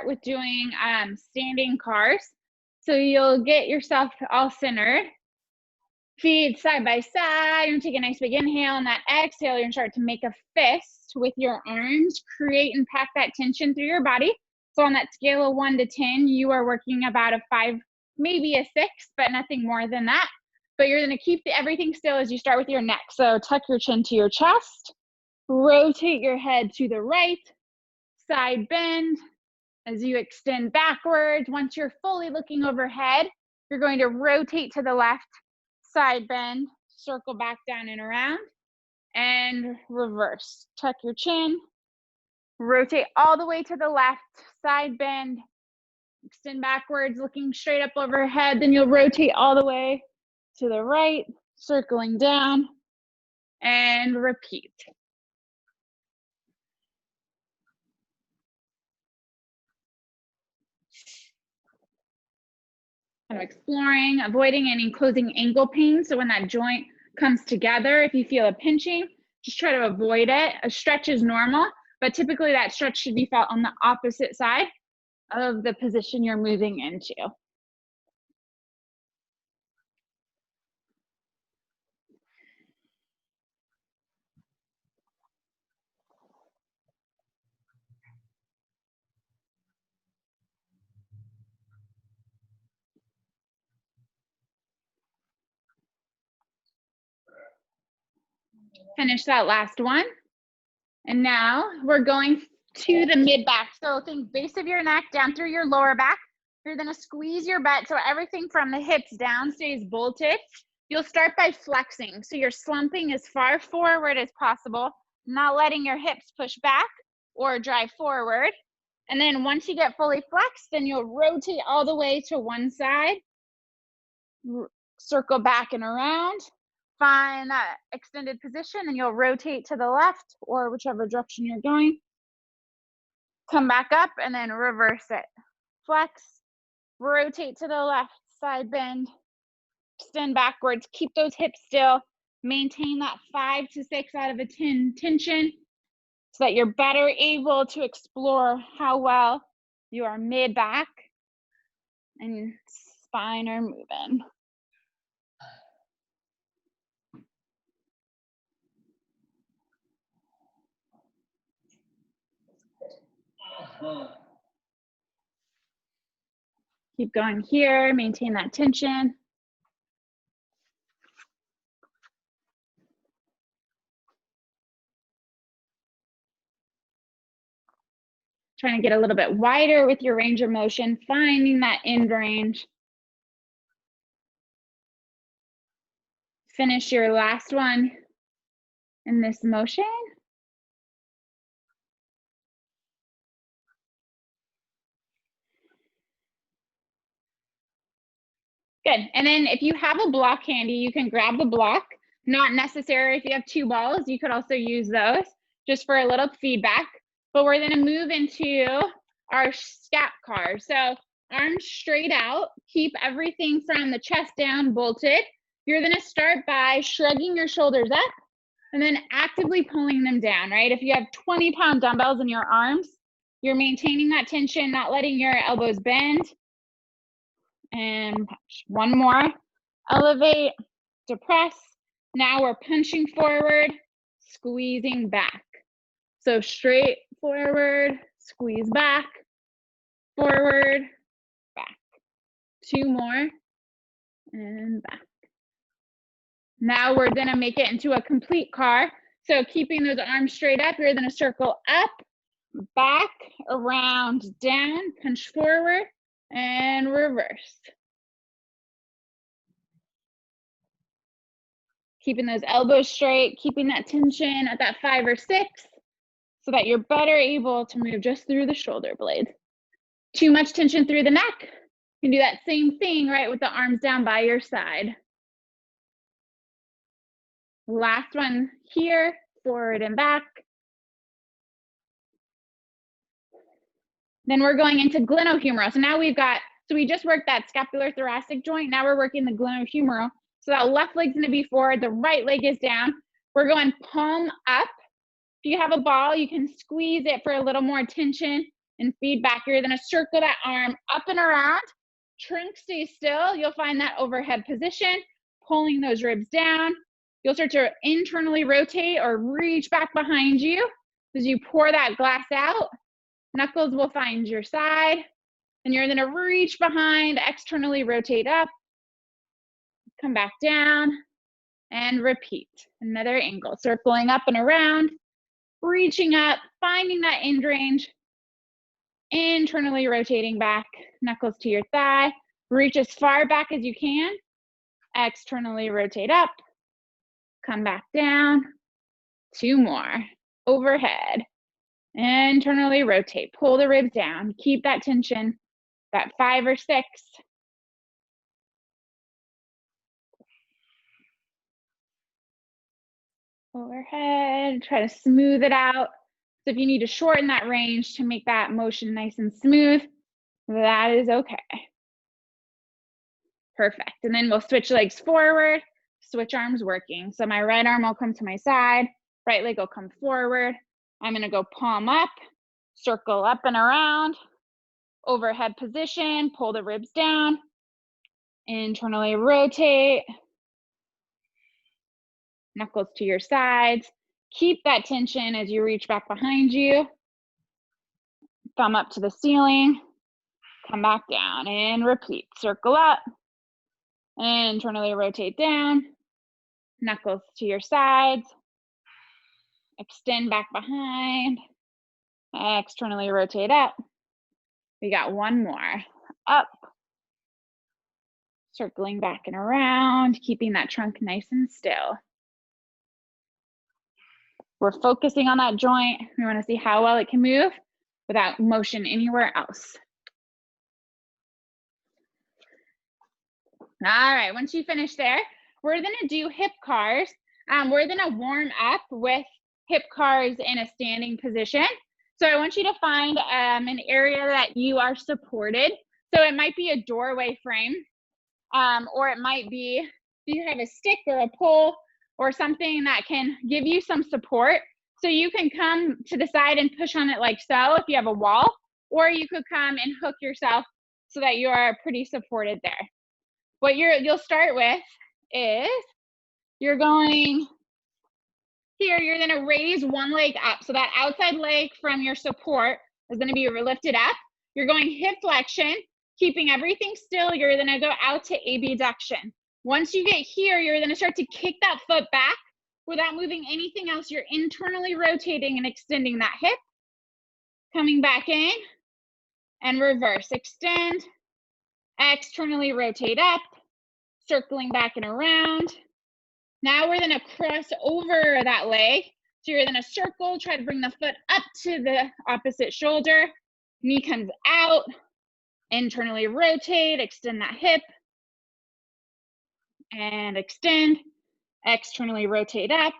start with doing standing cars. So you'll get yourself all centered. Feet side by side. You're gonna take a nice big inhale, and that exhale, you're gonna start to make a fist with your arms. Create and pack that tension through your body. So on that scale of 1 to 10, you are working about a 5, maybe a 6, but nothing more than that. But you're gonna keep everything still as you start with your neck. So tuck your chin to your chest, rotate your head to the right, side bend as you extend backwards. Once you're fully looking overhead, you're going to rotate to the left, side bend, circle back down and around, and reverse. Tuck your chin, rotate all the way to the left, side bend, extend backwards, looking straight up overhead. Then you'll rotate all the way to the right, circling down, and repeat. Kind of exploring, avoiding any closing ankle pain. So when that joint comes together, if you feel a pinching, just try to avoid it. A stretch is normal, but typically that stretch should be felt on the opposite side of the position you're moving into. Finish that last one. And now we're going to the mid back. So think base of your neck down through your lower back. You're gonna squeeze your butt so everything from the hips down stays bolted. You'll start by flexing. So you're slumping as far forward as possible, not letting your hips push back or drive forward. And then once you get fully flexed, then you'll rotate all the way to one side, circle back and around. Find that extended position, and you'll rotate to the left or whichever direction you're going. Come back up and then reverse it. Flex, rotate to the left, side bend, extend backwards. Keep those hips still. Maintain that 5 to 6 out of a 10 tension so that you're better able to explore how well your mid back and spine are moving. Keep going here, maintain that tension. Trying to get a little bit wider with your range of motion, finding that end range. Finish your last one in this motion. Good. And then if you have a block handy, you can grab the block. Not necessary if you have 2 balls, you could also use those just for a little feedback. But we're gonna move into our scap car. So arms straight out, keep everything from the chest down bolted. You're gonna start by shrugging your shoulders up and then actively pulling them down, right? If you have 20-pound dumbbells in your arms, you're maintaining that tension, not letting your elbows bend. And punch. One more. Elevate, depress. Now we're punching forward, squeezing back. So straight forward, squeeze back, forward, back. 2 more, and back. Now we're gonna make it into a complete car. So keeping those arms straight up, you're gonna circle up, back, around, down, punch forward, and reverse. Keeping those elbows straight, keeping that tension at that 5 or 6 so that you're better able to move just through the shoulder blades. Too much tension through the neck, you can do that same thing, right, with the arms down by your side. Last one here, forward and back. Then we're going into glenohumeral. So now we just worked that scapular-thoracic joint. Now we're working the glenohumeral. So that left leg's gonna be forward, the right leg is down. We're going palm up. If you have a ball, you can squeeze it for a little more tension and feedback. You're gonna circle that arm up and around. Trunk stays still. You'll find that overhead position, pulling those ribs down. You'll start to internally rotate or reach back behind you as you pour that glass out. Knuckles will find your side, and you're gonna reach behind, externally rotate up, come back down, and repeat. Another angle, circling up and around, reaching up, finding that end range, internally rotating back, knuckles to your thigh, reach as far back as you can, externally rotate up, come back down, 2 more, overhead, internally rotate, pull the ribs down, keep that tension, that 5 or 6. Overhead, try to smooth it out. So if you need to shorten that range to make that motion nice and smooth, that is okay. Perfect. And then we'll switch legs forward, switch arms working. So my right arm will come to my side, right leg will come forward. I'm gonna go palm up, circle up and around, overhead position, pull the ribs down, internally rotate, knuckles to your sides. Keep that tension as you reach back behind you. Thumb up to the ceiling, come back down and repeat. Circle up, internally rotate down, knuckles to your sides, extend back behind, externally rotate up. We got 1 more. Up, circling back and around, keeping that trunk nice and still. We're focusing on that joint. We want to see how well it can move without motion anywhere else. All right, once you finish there, we're gonna do hip cars. We're gonna warm up with hip cars in a standing position. So I want you to find an area that you are supported. So it might be a doorway frame, or it might be, if you have a stick or a pole or something that can give you some support. So you can come to the side and push on it like so if you have a wall, or you could come and hook yourself so that you are pretty supported there. What you'll start with is you're going here, you're gonna raise one leg up. So that outside leg from your support is gonna be lifted up. You're going hip flexion, keeping everything still. You're gonna go out to abduction. Once you get here, you're gonna start to kick that foot back without moving anything else. You're internally rotating and extending that hip, coming back in and reverse, extend, externally rotate up, circling back and around. Now we're gonna cross over that leg. So you're gonna circle, try to bring the foot up to the opposite shoulder. Knee comes out, internally rotate, extend that hip, and extend, externally rotate up,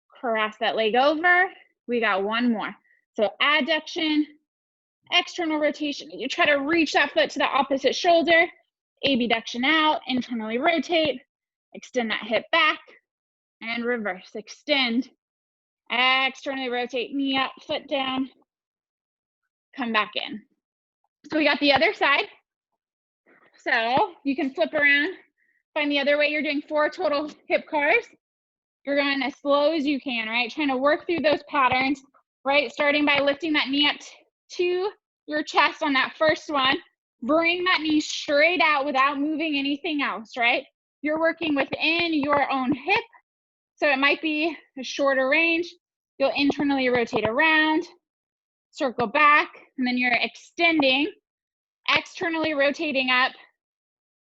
cross that leg over. We got 1 more. So adduction, external rotation. You try to reach that foot to the opposite shoulder, abduction out, internally rotate, extend that hip back, and reverse, extend, externally rotate, knee up, foot down, come back in. So we got the other side. So you can flip around, find the other way. You're doing 4 total hip cars. You're going as slow as you can, right? Trying to work through those patterns, right? Starting by lifting that knee up to your chest on that first one. Bring that knee straight out without moving anything else, right? You're working within your own hip. So it might be a shorter range. You'll internally rotate around, circle back, and then you're extending, externally rotating up.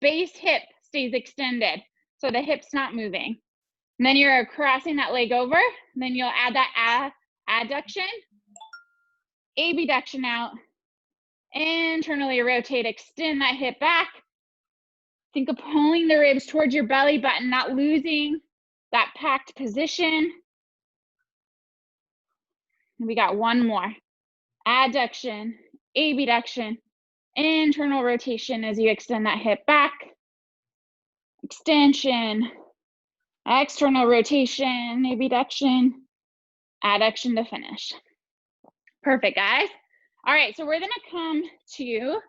Base hip stays extended, so the hip's not moving. And then you're crossing that leg over, and then you'll add that adduction, abduction out, internally rotate, extend that hip back. Think of pulling the ribs towards your belly button, not losing that packed position. And we got 1 more. Adduction, abduction, internal rotation as you extend that hip back. Extension, external rotation, abduction, adduction to finish. Perfect, guys. All right, so we're gonna come to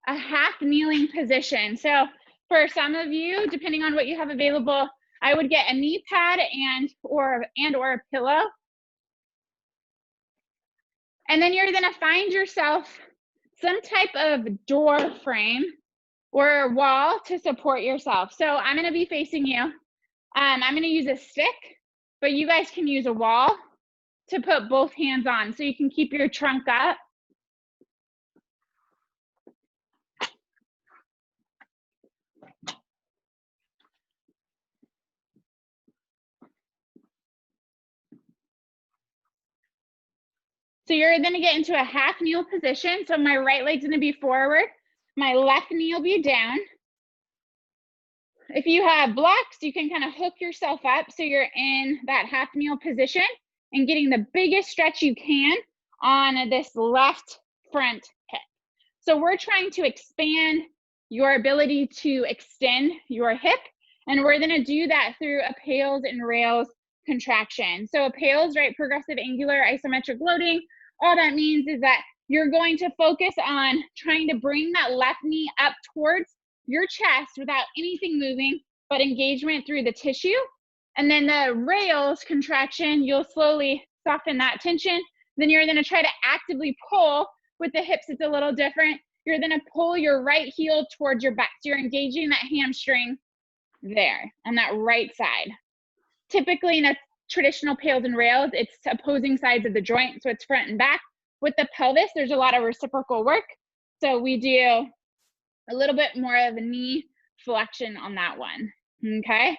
a half kneeling position. So for some of you, depending on what you have available, I would get a knee pad and or a pillow. And then you're gonna find yourself some type of door frame or a wall to support yourself. So I'm gonna be facing you. I'm gonna use a stick, but you guys can use a wall to put both hands on so you can keep your trunk up. So you're gonna get into a half kneel position. So my right leg's gonna be forward, my left knee will be down. If you have blocks, you can kind of hook yourself up so you're in that half kneel position and getting the biggest stretch you can on this left front hip. So we're trying to expand your ability to extend your hip, and we're gonna do that through a pales and rails contraction. So a pales, right, progressive angular isometric loading, all that means is that you're going to focus on trying to bring that left knee up towards your chest without anything moving, but engagement through the tissue. And then the rails contraction, you'll slowly soften that tension. Then you're gonna try to actively pull. With the hips, it's a little different. You're gonna pull your right heel towards your butt. So you're engaging that hamstring there on that right side. Typically in a traditional pales and rails, it's opposing sides of the joint, so it's front and back. With the pelvis, there's a lot of reciprocal work. So we do a little bit more of a knee flexion on that one, okay?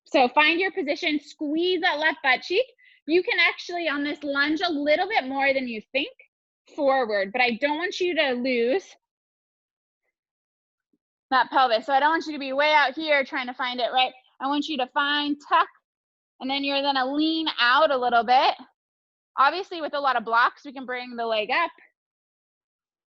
So find your position, squeeze that left butt cheek. You can actually on this lunge a little bit more than you think forward, but I don't want you to lose that pelvis. So I don't want you to be way out here trying to find it, right? I want you to find, tuck, and then you're gonna lean out a little bit. Obviously with a lot of blocks, we can bring the leg up.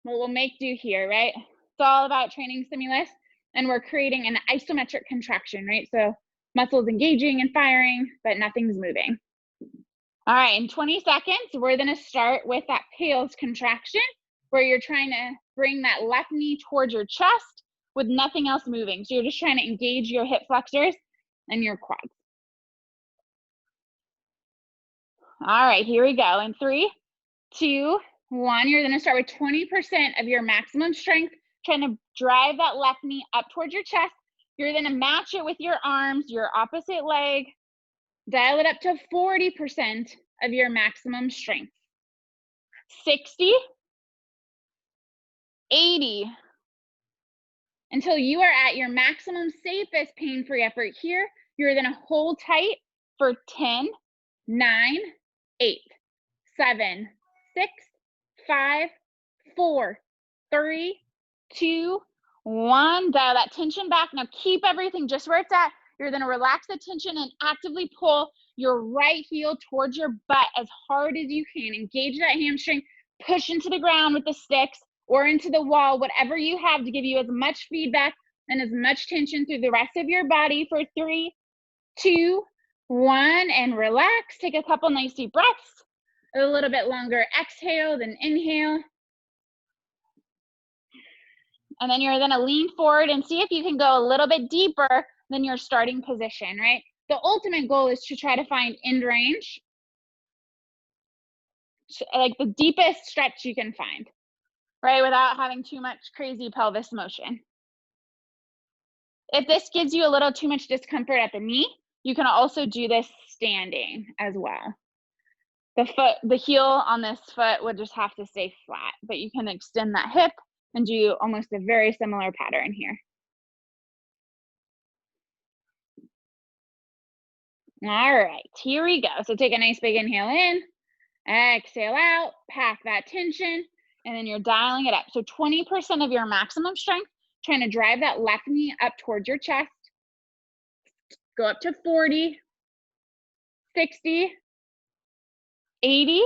We'll make do here, right? It's all about training stimulus, and we're creating an isometric contraction, right? So muscles engaging and firing, but nothing's moving. All right, in 20 seconds, we're gonna start with that pales contraction, where you're trying to bring that left knee towards your chest with nothing else moving. So you're just trying to engage your hip flexors and your quads. All right, here we go. In 3, 2, 1, you're gonna start with 20% of your maximum strength, trying to drive that left knee up towards your chest. You're gonna match it with your arms, your opposite leg, dial it up to 40% of your maximum strength. 60, 80, until you are at your maximum safest pain-free effort here. You're gonna hold tight for 10, 9, 8, 7, 6, 5, 4, 3, 2, 1. Dial that tension back. Now keep everything just where it's at. You're gonna relax the tension and actively pull your right heel towards your butt as hard as you can. Engage that hamstring, push into the ground with the sticks or into the wall, whatever you have to give you as much feedback and as much tension through the rest of your body for 3, 2, 1, and relax. Take a couple nice deep breaths. A little bit longer exhale than inhale. And then you're gonna lean forward and see if you can go a little bit deeper than your starting position, right? The ultimate goal is to try to find end range, like the deepest stretch you can find, right? Without having too much crazy pelvis motion. If this gives you a little too much discomfort at the knee, you can also do this standing as well. The heel on this foot would just have to stay flat, but you can extend that hip and do almost a very similar pattern here. All right, here we go. So take a nice big inhale in, exhale out, pack that tension, and then you're dialing it up. So 20% of your maximum strength, trying to drive that left knee up towards your chest. Go up to 40, 60, 80,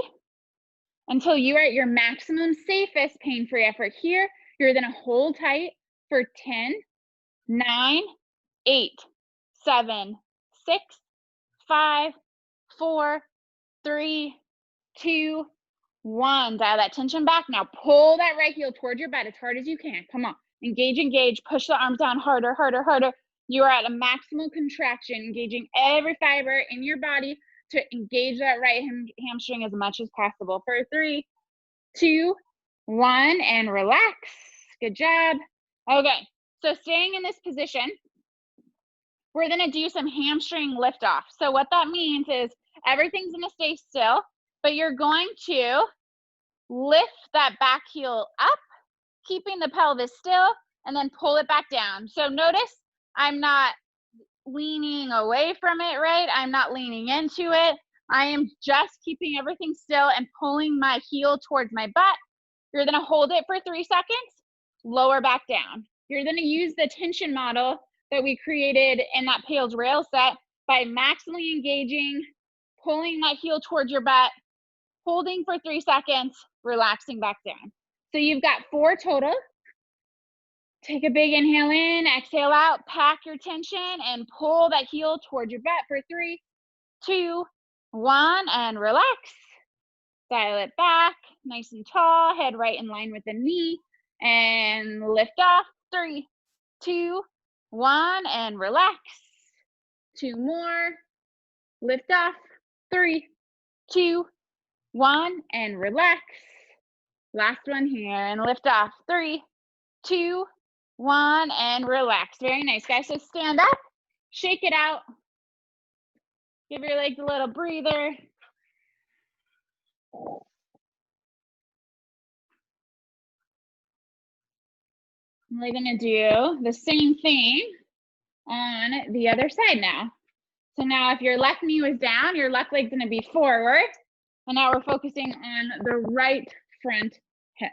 until you are at your maximum safest pain-free effort here. You're gonna hold tight for 10, 9, 8, 7, 6, 5, 4, 3, 2, 1. Dial that tension back. Now pull that right heel towards your butt as hard as you can. Come on. Engage, engage. Push the arms down harder, harder, harder. You are at a maximal contraction, engaging every fiber in your body to engage that right hamstring as much as possible. For 3, 2, 1, and relax. Good job. Okay, so staying in this position, we're gonna do some hamstring lift off. So what that means is everything's gonna stay still, but you're going to lift that back heel up, keeping the pelvis still, and then pull it back down. So notice I'm not leaning away from it, right? I'm not leaning into it. I am just keeping everything still and pulling my heel towards my butt. You're gonna hold it for 3 seconds, lower back down. You're gonna use the tension model that we created in that Pales rail set by maximally engaging, pulling that heel towards your butt, holding for 3 seconds, relaxing back down. So you've got 4 total. Take a big inhale in, exhale out, pack your tension and pull that heel towards your butt for 3, 2, 1, and relax. Dial it back, nice and tall, head right in line with the knee, and lift off. 3, 2, 1, and relax. 2 more, lift off. 3, 2, 1, and relax. Last one here, and lift off. 3, 2, 1, and relax. Very nice, guys. So stand up, shake it out, give your legs a little breather. We're gonna do the same thing on the other side now. So now if your left knee was down, your left leg's gonna be forward. And now we're focusing on the right front hip.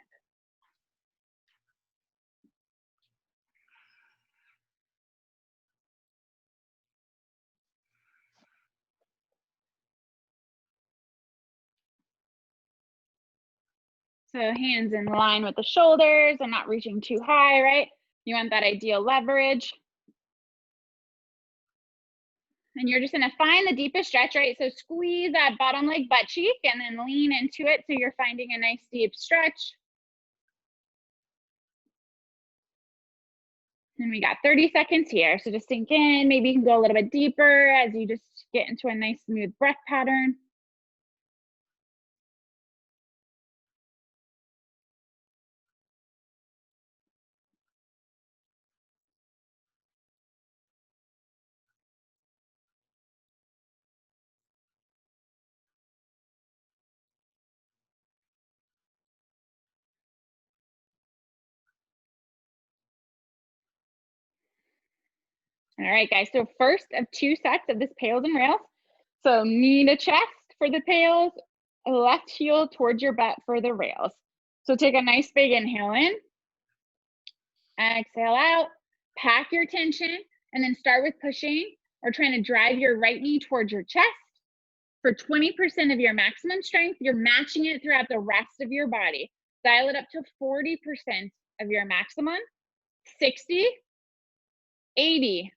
So hands in line with the shoulders and not reaching too high, right? You want that ideal leverage. And you're just gonna find the deepest stretch, right? So squeeze that bottom leg butt cheek and then lean into it so you're finding a nice deep stretch. And we got 30 seconds here. So just sink in, maybe you can go a little bit deeper as you just get into a nice smooth breath pattern. All right, guys, so first of 2 sets of this Pales and Rails. So knee to chest for the Pales, left heel towards your butt for the Rails. So take a nice big inhale in, exhale out, pack your tension, and then start with pushing or trying to drive your right knee towards your chest. For 20% of your maximum strength, you're matching it throughout the rest of your body. Dial it up to 40% of your maximum, 60, 80,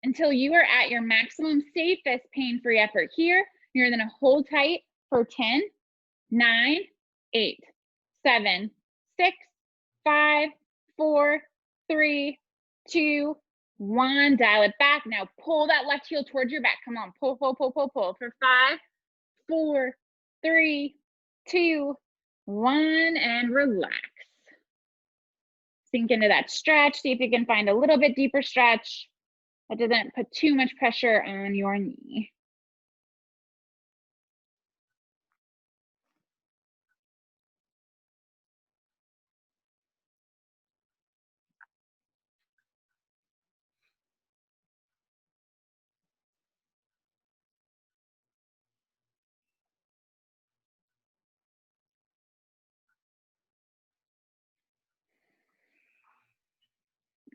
until you are at your maximum safest pain-free effort here. You're gonna hold tight for 10, 9, 8, 7, 6, 5, 4, 3, 2, 1. Dial it back. Now pull that left heel towards your back. Come on, pull, pull, pull, pull, pull. For 5, 4, 3, 2, 1, and relax. Sink into that stretch. See if you can find a little bit deeper stretch that doesn't put too much pressure on your knee.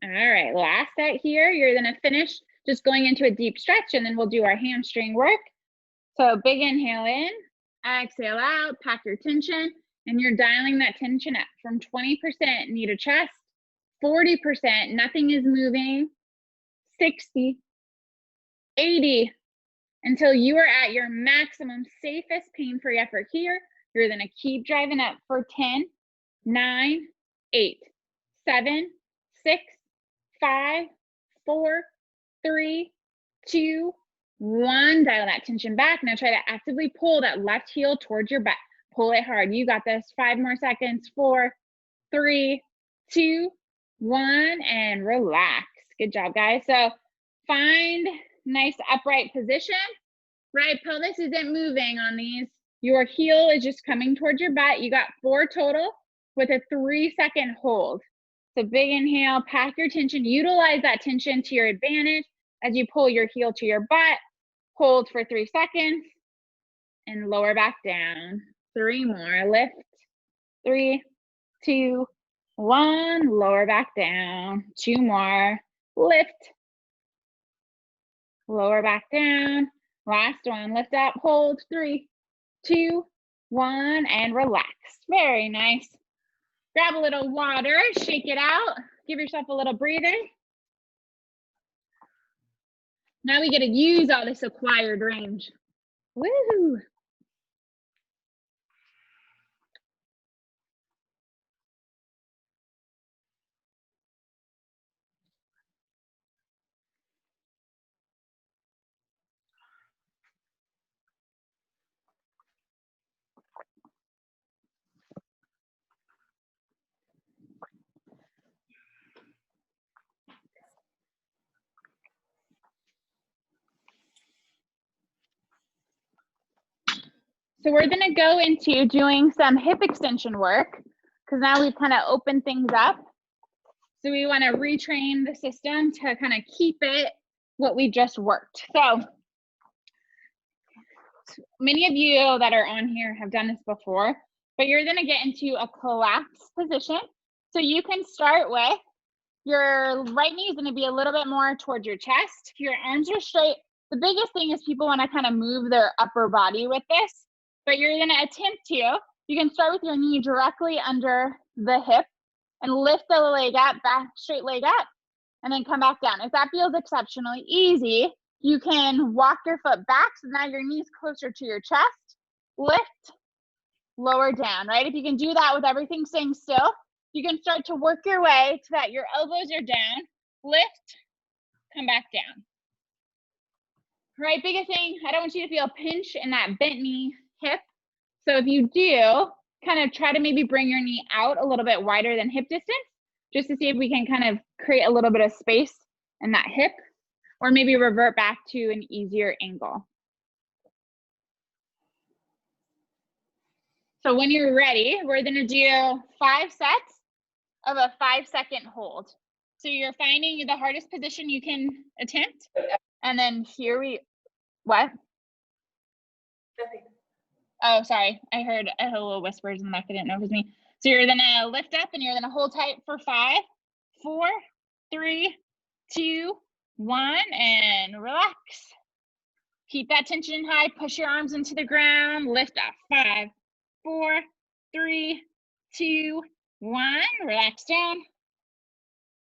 All right, last set here. You're gonna finish just going into a deep stretch and then we'll do our hamstring work. So big inhale in, exhale out, pack your tension, and you're dialing that tension up from 20% knee to chest, 40%, nothing is moving, 60, 80, until you are at your maximum safest pain-free effort here. You're gonna keep driving up for 10, 9, 8, 7, 6, 5, 4, 3, 2, 1. Dial that tension back. Now try to actively pull that left heel towards your butt. Pull it hard. You got this. 5 more seconds. 4, 3, 2, 1, and relax. Good job, guys. So find nice upright position. Right pelvis isn't moving on these. Your heel is just coming towards your butt. You got 4 total with a 3-second hold. So big inhale, pack your tension, utilize that tension to your advantage as you pull your heel to your butt. Hold for 3 seconds and lower back down. 3 more, lift. 3, 2, 1, lower back down. 2 more, lift. Lower back down. Last one, lift up, hold. 3, 2, 1, and relax. Very nice. Grab a little water, shake it out, give yourself a little breather. Now we get to use all this acquired range. Woo! So we're gonna go into doing some hip extension work because now we've kind of opened things up. So we want to retrain the system to kind of keep it what we just worked. So many of you that are on here have done this before, but you're gonna get into a collapse position. So you can start with your right knee is gonna be a little bit more towards your chest. Your arms are straight. The biggest thing is people want to kind of move their upper body with this, but you're gonna attempt to. You can start with your knee directly under the hip and lift the leg up, back, straight leg up, and then come back down. If that feels exceptionally easy, you can walk your foot back so now your knee's closer to your chest, lift, lower down, right? If you can do that with everything staying still, you can start to work your way to that your elbows are down, lift, come back down. Right, biggest thing, I don't want you to feel a pinch in that bent knee hip. So if you do, kind of try to maybe bring your knee out a little bit wider than hip distance, just to see if we can kind of create a little bit of space in that hip, or maybe revert back to an easier angle. So when you're ready, we're gonna do 5 sets of a 5-second hold. So you're finding the hardest position you can attempt. And then here we, what? Nothing. Oh, sorry. I heard a little whispers in the back. I didn't know it was me. So you're gonna lift up and you're gonna hold tight for 5, 4, 3, 2, 1, and relax. Keep that tension high, push your arms into the ground, lift up. 5, 4, 3, 2, 1, relax down.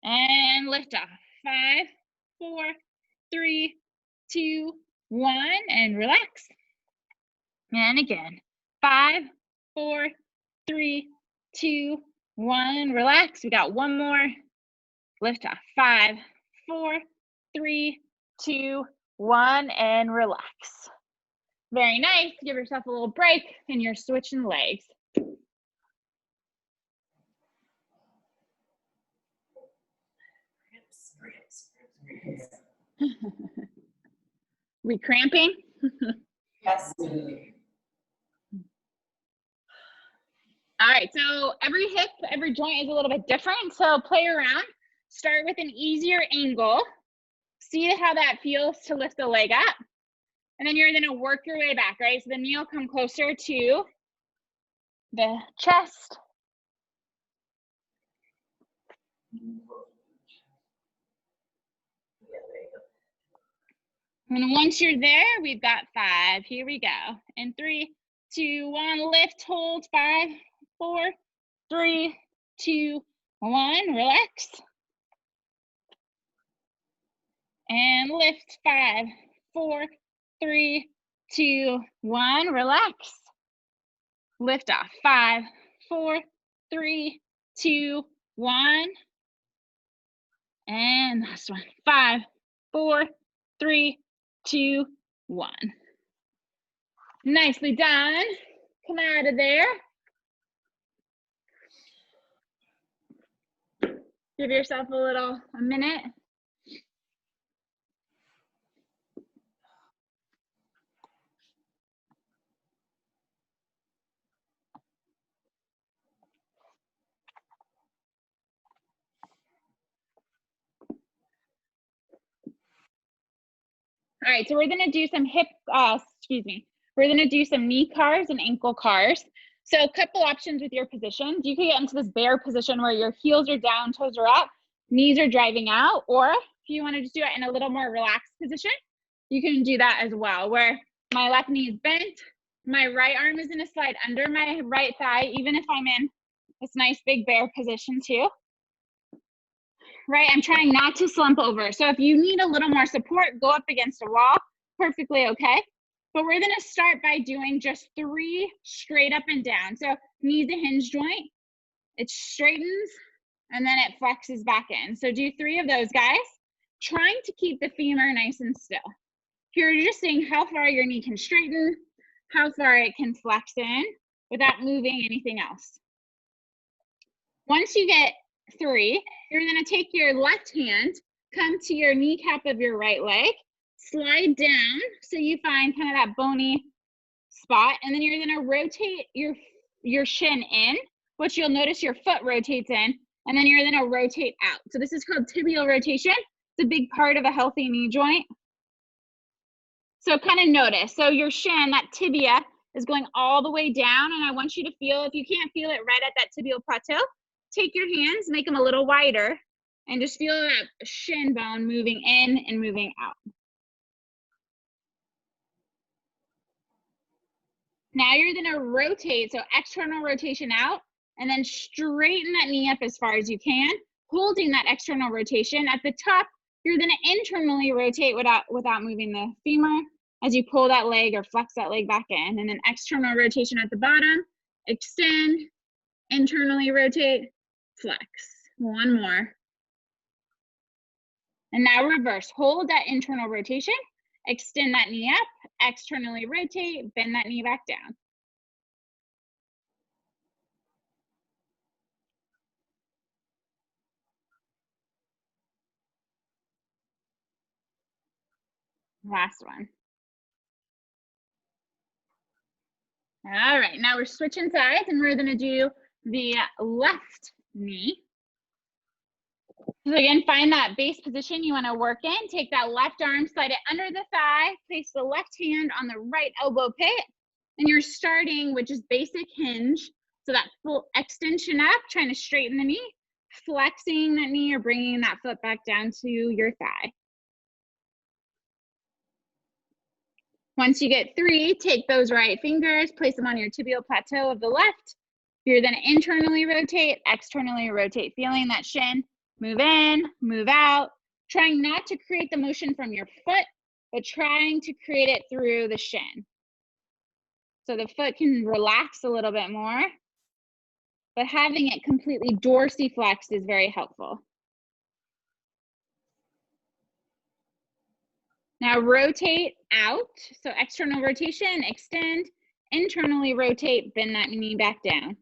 And lift off. 5, 4, 3, 2, 1, and relax. And again. 5, 4, 3, 2, 1, relax. We got one more. Lift off. 5, 4, 3, 2, 1, and relax. Very nice. Give yourself a little break and you're switching legs. We cramping? Yes. All right, so every hip, every joint is a little bit different. So play around. Start with an easier angle. See how that feels to lift the leg up. And then you're gonna work your way back, right? So the knee will come closer to the chest. And once you're there, we've got 5. Here we go. And 3, 2, 1, lift, hold. 5, 4, 3, 2, 1, relax. And lift. 5, 4, 3, 2, 1. Relax. Lift off. 5, 4, 3, 2, 1. And last one. 5, 4, 3, 2, 1. Nicely done. Come out of there. Give yourself a minute. All right, so we're gonna do some we're gonna do some knee cars and ankle cars. So a couple options with your positions. You can get into this bear position where your heels are down, toes are up, knees are driving out, or if you wanna just do it in a little more relaxed position, you can do that as well, where my left knee is bent, my right arm is gonna slide under my right thigh, even if I'm in this nice big bear position too. Right, I'm trying not to slump over. So if you need a little more support, go up against a wall, perfectly okay. But we're gonna start by doing just 3 straight up and down. So knee's a hinge joint, it straightens, and then it flexes back in. So do 3 of those, guys. Trying to keep the femur nice and still. Here you're just seeing how far your knee can straighten, how far it can flex in without moving anything else. Once you get 3, you're gonna take your left hand, come to your kneecap of your right leg, slide down so you find kind of that bony spot, and then you're gonna rotate your shin in, which you'll notice your foot rotates in, and then you're gonna rotate out. So this is called tibial rotation. It's a big part of a healthy knee joint. So kind of notice, so your shin, that tibia, is going all the way down, and I want you to feel, if you can't feel it right at that tibial plateau, take your hands, make them a little wider, and just feel that shin bone moving in and moving out. Now you're gonna rotate, so external rotation out, and then straighten that knee up as far as you can, holding that external rotation. At the top, you're gonna internally rotate without moving the femur as you pull that leg or flex that leg back in, and then external rotation at the bottom, extend, internally rotate, flex. One more. And now reverse. Hold that internal rotation, extend that knee up, externally rotate, bend that knee back down. Last one. All right, now we're switching sides and we're gonna do the left knee. So again, find that base position you wanna work in. Take that left arm, slide it under the thigh, place the left hand on the right elbow pit, and you're starting with just basic hinge. So that full extension up, trying to straighten the knee, flexing that knee or bringing that foot back down to your thigh. Once you get 3, take those right fingers, place them on your tibial plateau of the left. You're then internally rotate, externally rotate, feeling that shin move in, move out, trying not to create the motion from your foot, but trying to create it through the shin. So the foot can relax a little bit more, but having it completely dorsiflexed is very helpful. Now rotate out, so external rotation, extend, internally rotate, bend that knee back down.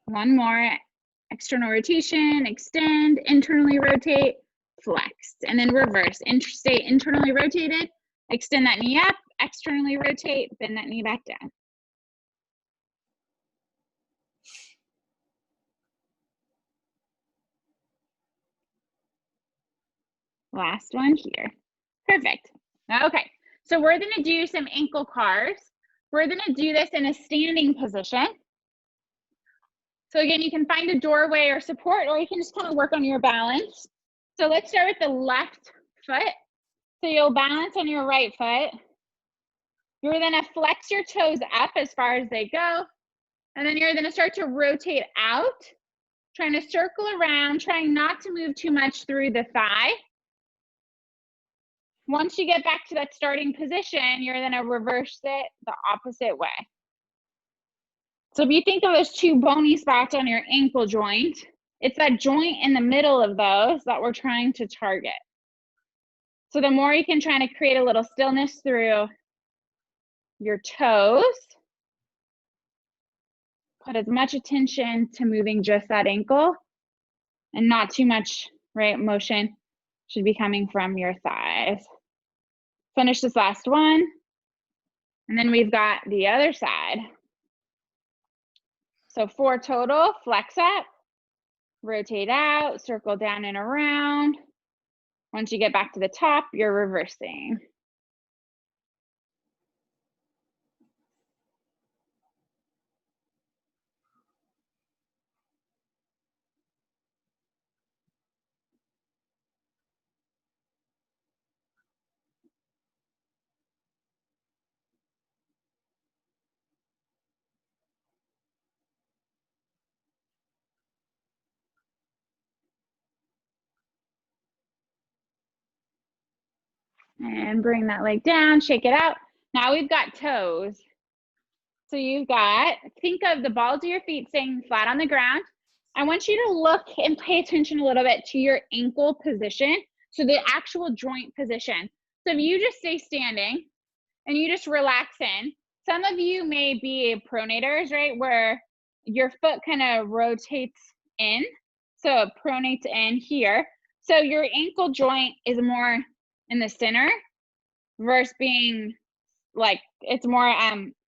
One more, external rotation, extend, internally rotate, flex, and then reverse. Stay internally rotated, extend that knee up, externally rotate, bend that knee back down. Last one here. Perfect. Okay, so we're gonna do some ankle cars. We're gonna do this in a standing position. So again, you can find a doorway or support, or you can just kind of work on your balance. So let's start with the left foot. So you'll balance on your right foot. You're gonna flex your toes up as far as they go. And then you're gonna start to rotate out, trying to circle around, trying not to move too much through the thigh. Once you get back to that starting position, you're gonna reverse it the opposite way. So if you think of those two bony spots on your ankle joint, it's that joint in the middle of those that we're trying to target. So the more you can try to create a little stillness through your toes, put as much attention to moving just that ankle and not too much, right, motion should be coming from your thighs. Finish this last one. And then we've got the other side. So 4 total, flex up, rotate out, circle down and around. Once you get back to the top, you're reversing. And bring that leg down, shake it out. Now we've got toes. So you've got, think of the balls of your feet staying flat on the ground. I want you to look and pay attention a little bit to your ankle position. So the actual joint position. So if you just stay standing and you just relax in, some of you may be pronators, right? Where your foot kind of rotates in. So it pronates in here. So your ankle joint is more in the center versus being like, it's more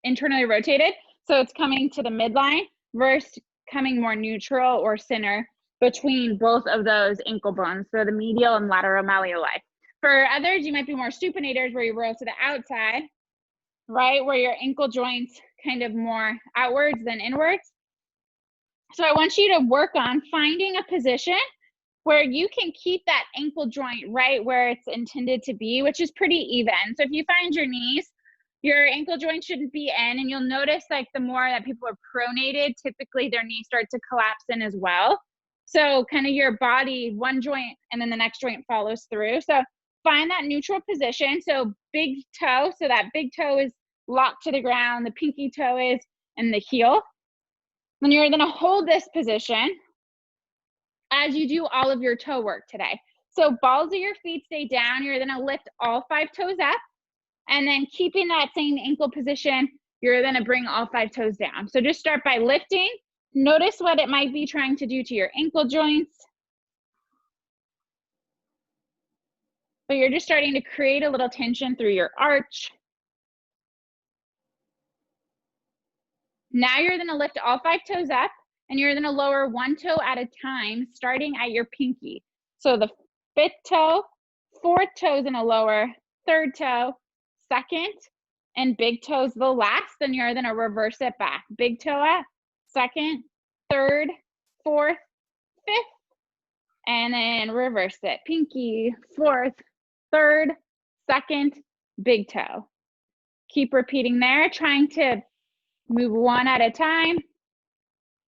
internally rotated. So it's coming to the midline versus coming more neutral or center between both of those ankle bones. So the medial and lateral malleoli. For others, you might be more supinators where you roll to the outside, right? Where your ankle joints kind of more outwards than inwards. So I want you to work on finding a position where you can keep that ankle joint right where it's intended to be, which is pretty even. So if you find your knees, your ankle joint shouldn't be in, and you'll notice like the more that people are pronated, typically their knees start to collapse in as well. So kind of your body, one joint and then the next joint follows through. So find that neutral position. So big toe, so that big toe is locked to the ground, the pinky toe is in the heel. Then you're gonna hold this position as you do all of your toe work today. So balls of your feet stay down. You're gonna lift all 5 toes up, and then keeping that same ankle position, you're gonna bring all 5 toes down. So just start by lifting. Notice what it might be trying to do to your ankle joints. But you're just starting to create a little tension through your arch. Now you're gonna lift all 5 toes up, and you're gonna lower 1 toe at a time, starting at your pinky. So the 5th toe, 4th toe is gonna lower, 3rd toe, 2nd, and big toe's the last, then you're gonna reverse it back. Big toe up, 2nd, 3rd, 4th, 5th, and then reverse it. Pinky, 4th, 3rd, 2nd, big toe. Keep repeating there, trying to move 1 at a time,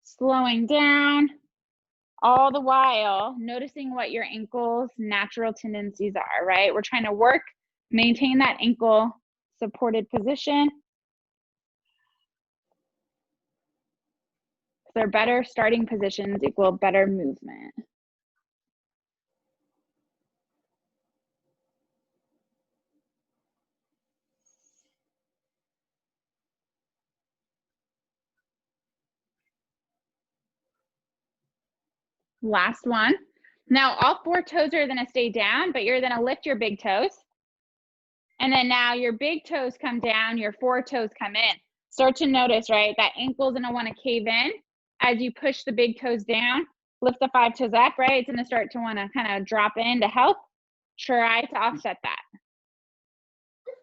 slowing down, all the while noticing what your ankle's natural tendencies are, right? We're trying to work, maintain that ankle supported position. They're better starting positions equal better movement. Last one. Now all 4 toes are gonna stay down, but you're gonna lift your big toes. And then now your big toes come down, your 4 toes come in. Start to notice, right? That ankle's gonna wanna cave in as you push the big toes down. Lift the 5 toes up, right? It's gonna start to wanna kind of drop in to help. Try to offset that.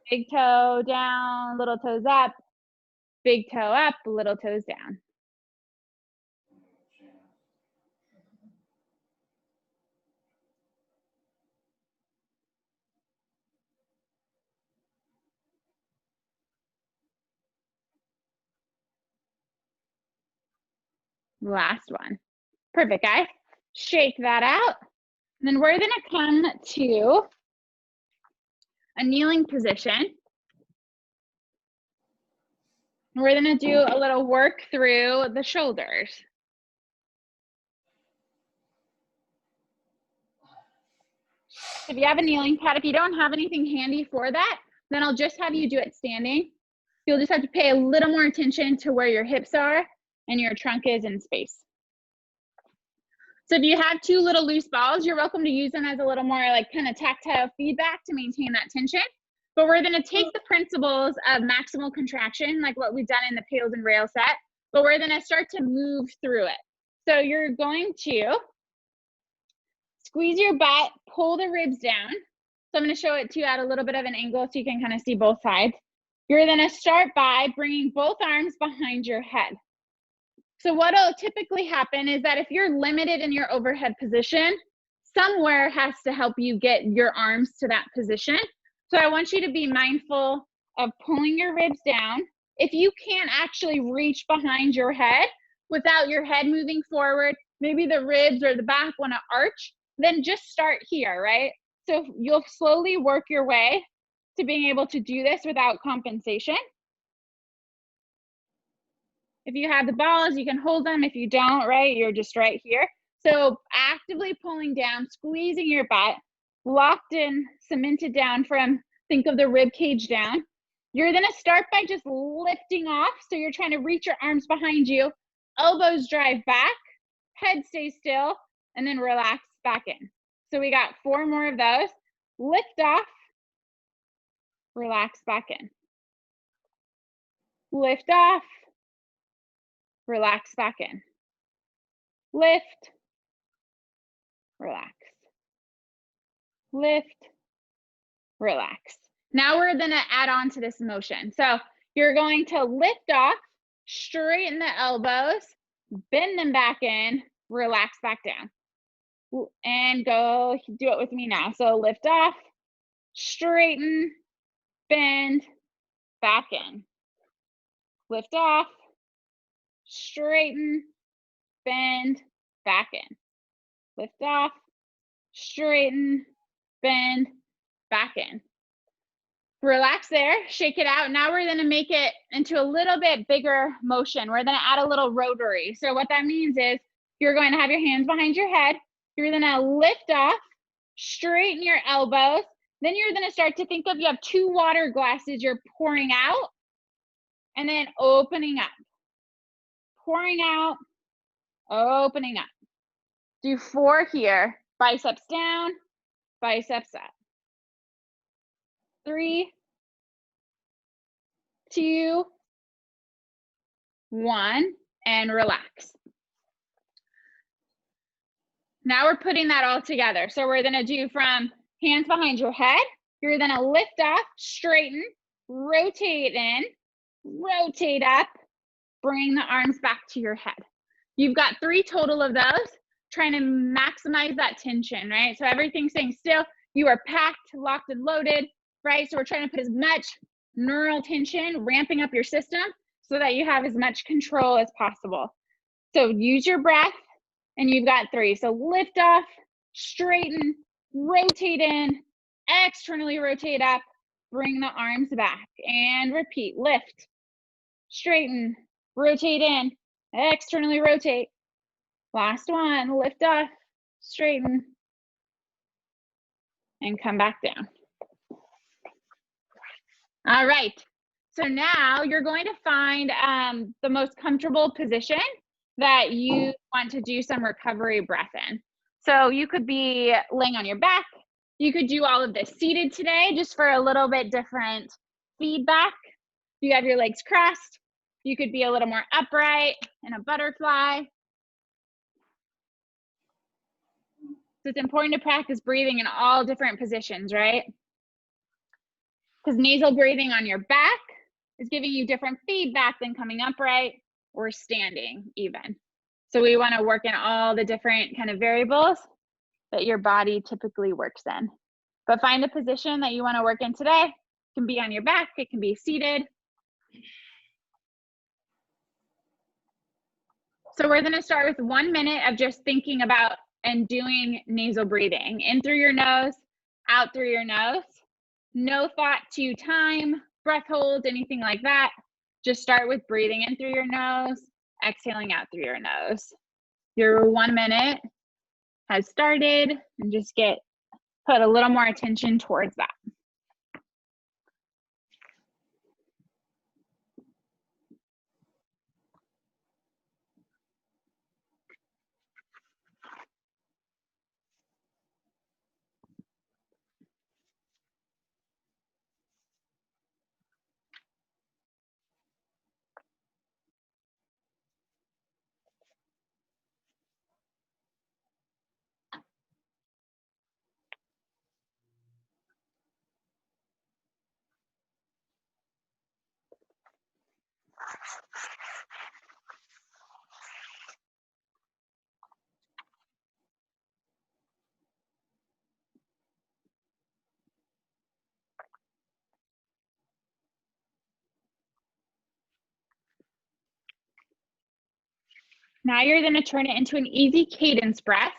Big toe down, little toes up, big toe up, little toes down. Last one. Perfect, guys. Shake that out. And then we're gonna come to a kneeling position. We're gonna do a little work through the shoulders. If you have a kneeling pad, if you don't have anything handy for that, then I'll just have you do it standing. You'll just have to pay a little more attention to where your hips are and your trunk is in space. So if you have two little loose balls, you're welcome to use them as a little more like kind of tactile feedback to maintain that tension. But we're gonna take the principles of maximal contraction, like what we've done in the pails and rail set, but we're gonna start to move through it. So you're going to squeeze your butt, pull the ribs down. So I'm gonna show it to you at a little bit of an angle so you can kind of see both sides. You're gonna start by bringing both arms behind your head. So what'll typically happen is that if you're limited in your overhead position, somewhere has to help you get your arms to that position. So I want you to be mindful of pulling your ribs down. If you can't actually reach behind your head without your head moving forward, maybe the ribs or the back want to arch, then just start here, right? So you'll slowly work your way to being able to do this without compensation. If you have the balls, you can hold them. If you don't, right, you're just right here. So actively pulling down, squeezing your butt, locked in, cemented down from, think of the rib cage down. You're gonna start by just lifting off. So you're trying to reach your arms behind you, elbows drive back, head stays still, and then relax back in. So we got 4 more of those. Lift off, relax back in. Lift off, relax back in. Lift, relax. Lift, relax. Now we're gonna add on to this motion. So you're going to lift off, straighten the elbows, bend them back in, relax back down. And go do it with me now. So lift off, straighten, bend, back in. Lift off, straighten, bend, back in. Lift off, straighten, bend, back in. Relax there, shake it out. Now we're gonna make it into a little bit bigger motion. We're gonna add a little rotary. So what that means is you're going to have your hands behind your head. You're gonna lift off, straighten your elbows. Then you're gonna start to think of, you have 2 water glasses you're pouring out and then opening up. Pouring out, opening up. Do 4 here. Biceps down, biceps up. 3, 2, 1, and relax. Now we're putting that all together. So we're gonna do from hands behind your head. You're gonna lift off, straighten, rotate in, rotate up, bring the arms back to your head. You've got 3 total of those, trying to maximize that tension, right? So everything's staying still. You are packed, locked, and loaded, right? So we're trying to put as much neural tension, ramping up your system so that you have as much control as possible. So use your breath, and you've got 3. So lift off, straighten, rotate in, externally rotate up, bring the arms back, and repeat. Lift, straighten, rotate in, externally rotate. Last one, lift off, straighten, and come back down. All right, so now you're going to find the most comfortable position that you want to do some recovery breath in. So you could be laying on your back. You could do all of this seated today just for a little bit different feedback. You have your legs crossed. You could be a little more upright in a butterfly. So it's important to practice breathing in all different positions, right? Because nasal breathing on your back is giving you different feedback than coming upright or standing even. So we want to work in all the different kind of variables that your body typically works in. But find a position that you want to work in today. It can be on your back, it can be seated. So we're going to start with 1 minute of just thinking about and doing nasal breathing. In through your nose, out through your nose. No thought to time, breath holds, anything like that. Just start with breathing in through your nose, exhaling out through your nose. Your 1 minute has started, and just put a little more attention towards that. Now you're going to turn it into an easy cadence breath.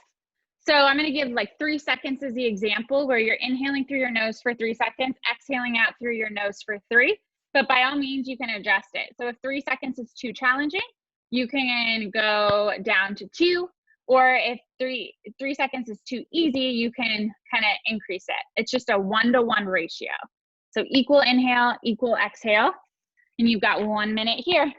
So I'm going to give like 3 seconds as the example, where you're inhaling through your nose for 3 seconds, exhaling out through your nose for 3. But by all means, you can adjust it. So if 3 seconds is too challenging, you can go down to 2. Or if three seconds is too easy, you can kind of increase it. It's just a 1-to-1 ratio. So equal inhale, equal exhale. And you've got 1 minute here.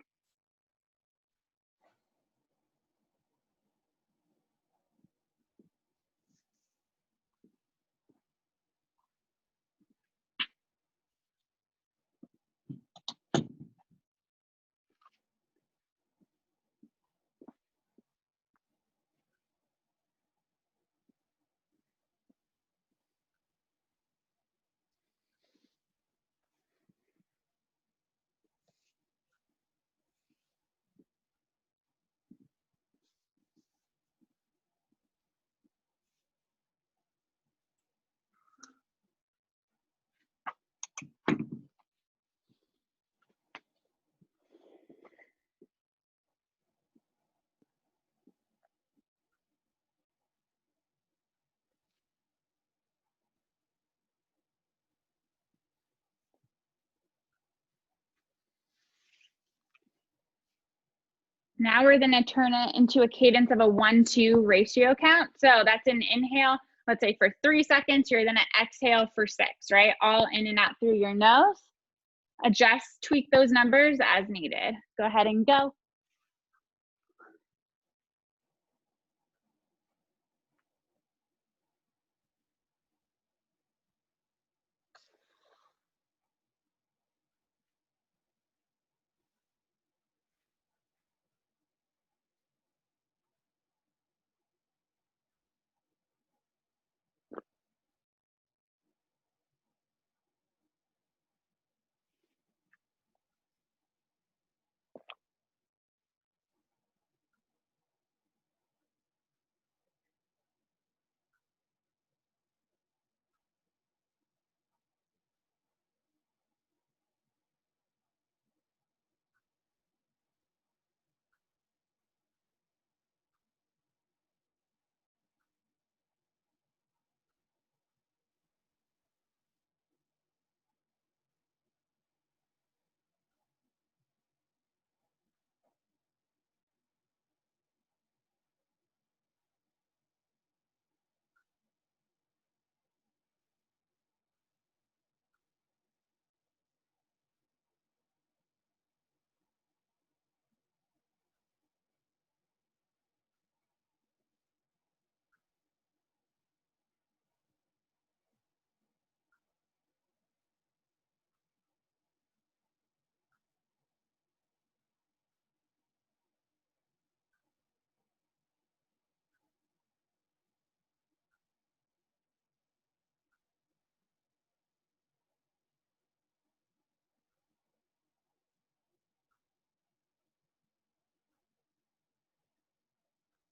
Now we're going to turn it into a cadence of a 1-2 ratio count. So that's an inhale, let's say for 3 seconds, you're going to exhale for 6, right? All in and out through your nose. Adjust, tweak those numbers as needed. Go ahead and go.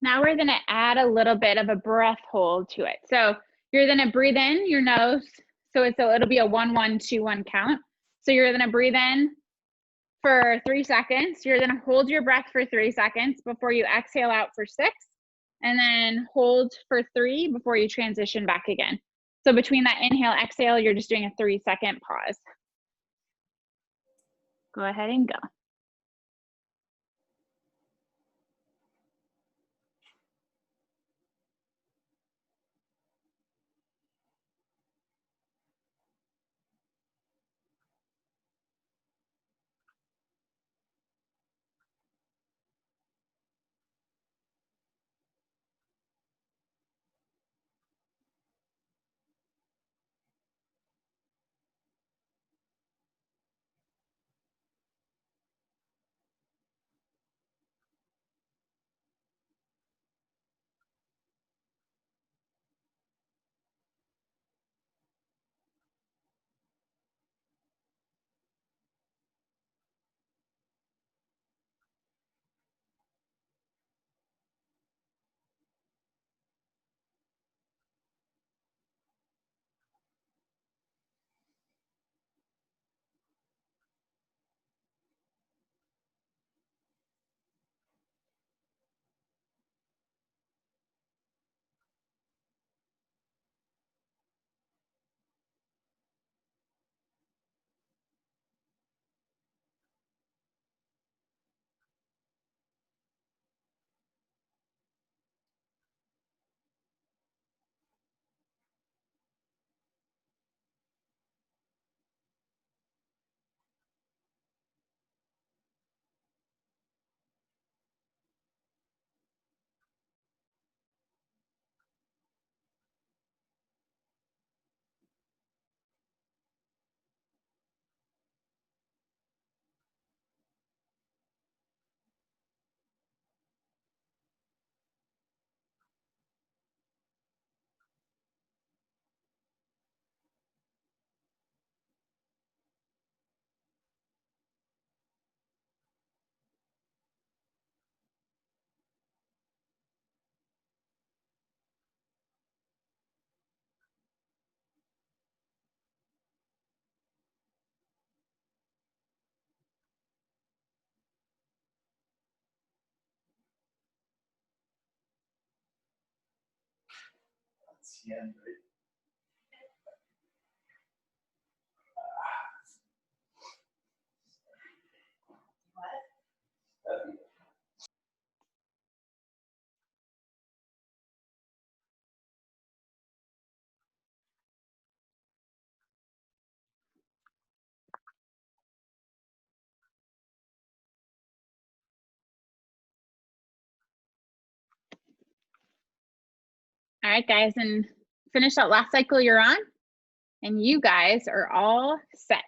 Now we're going to add a little bit of a breath hold to it. So you're going to breathe in your nose. So it'll be a 1-1-2-1 count. So you're going to breathe in for 3 seconds. You're going to hold your breath for 3 seconds before you exhale out for 6, and then hold for 3 before you transition back again. So between that inhale, exhale, you're just doing a 3-second pause. Go ahead and go. All right, guys, and finish that last cycle you're on, and you guys are all set.